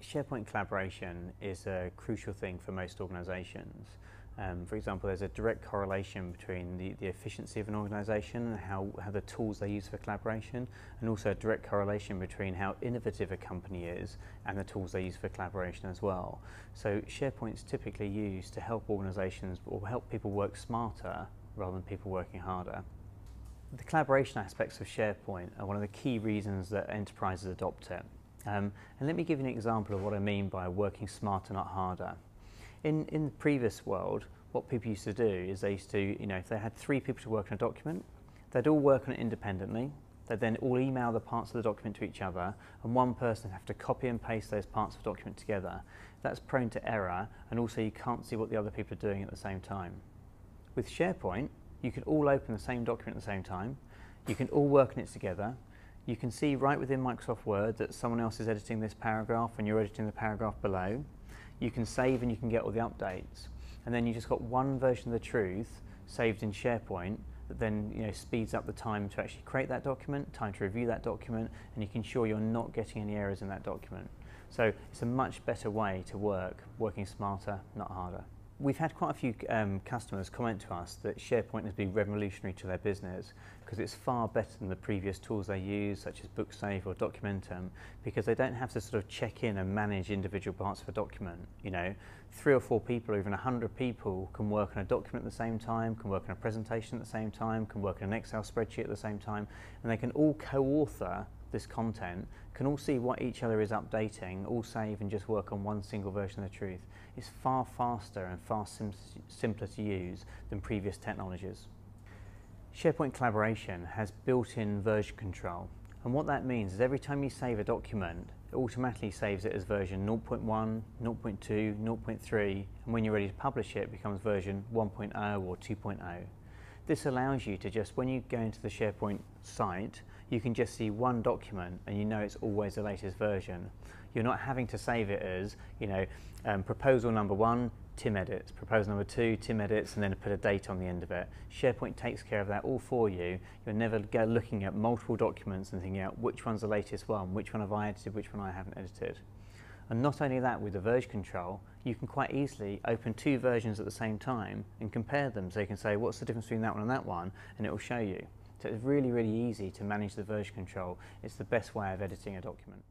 SharePoint collaboration is a crucial thing for most organisations. For example, there's a direct correlation between the efficiency of an organisation and how the tools they use for collaboration, and also a direct correlation between how innovative a company is and the tools they use for collaboration as well. So SharePoint's typically used to help organisations or help people work smarter rather than people working harder. The collaboration aspects of SharePoint are one of the key reasons that enterprises adopt it. And let me give you an example of what I mean by working smarter, not harder. In the previous world, what people used to do is they used to, if they had 3 people to work on a document, they'd all work on it independently. They'd then all email the parts of the document to each other, and one person would have to copy and paste those parts of the document together. That's prone to error, and also you can't see what the other people are doing at the same time. With SharePoint, you can all open the same document at the same time. You can all work on it together. You can see right within Microsoft Word that someone else is editing this paragraph and you're editing the paragraph below. You can save and you can get all the updates. And then you just got one version of the truth saved in SharePoint that then speeds up the time to actually create that document, time to review that document, and you can ensure you're not getting any errors in that document. So it's a much better way to work, working smarter, not harder. We've had quite a few customers comment to us that SharePoint has been revolutionary to their business because it's far better than the previous tools they use, such as BookSave or Documentum, because they don't have to sort of check in and manage individual parts of a document. 3 or 4 people or even 100 people can work on a document at the same time, can work on a presentation at the same time, can work on an Excel spreadsheet at the same time, and they can all co-author this content, can all see what each other is updating, all save and just work on one single version of the truth. It's far faster and far simpler to use than previous technologies. SharePoint collaboration has built-in version control, and what that means is every time you save a document, it automatically saves it as version 0.1, 0.2, 0.3, and when you're ready to publish it, it becomes version 1.0 or 2.0. This allows you to just, when you go into the SharePoint site, you can just see one document and you know it's always the latest version. You're not having to save it as, proposal number 1, Tim edits, proposal number 2, Tim edits, and then put a date on the end of it. SharePoint takes care of that all for you. You'll never go looking at multiple documents and thinking out which one's the latest one, which one have I edited, which one I haven't edited. And not only that, with the version control, you can quite easily open 2 versions at the same time and compare them. So you can say, what's the difference between that one and that one? And it will show you. So it's really, really easy to manage the version control. It's the best way of editing a document.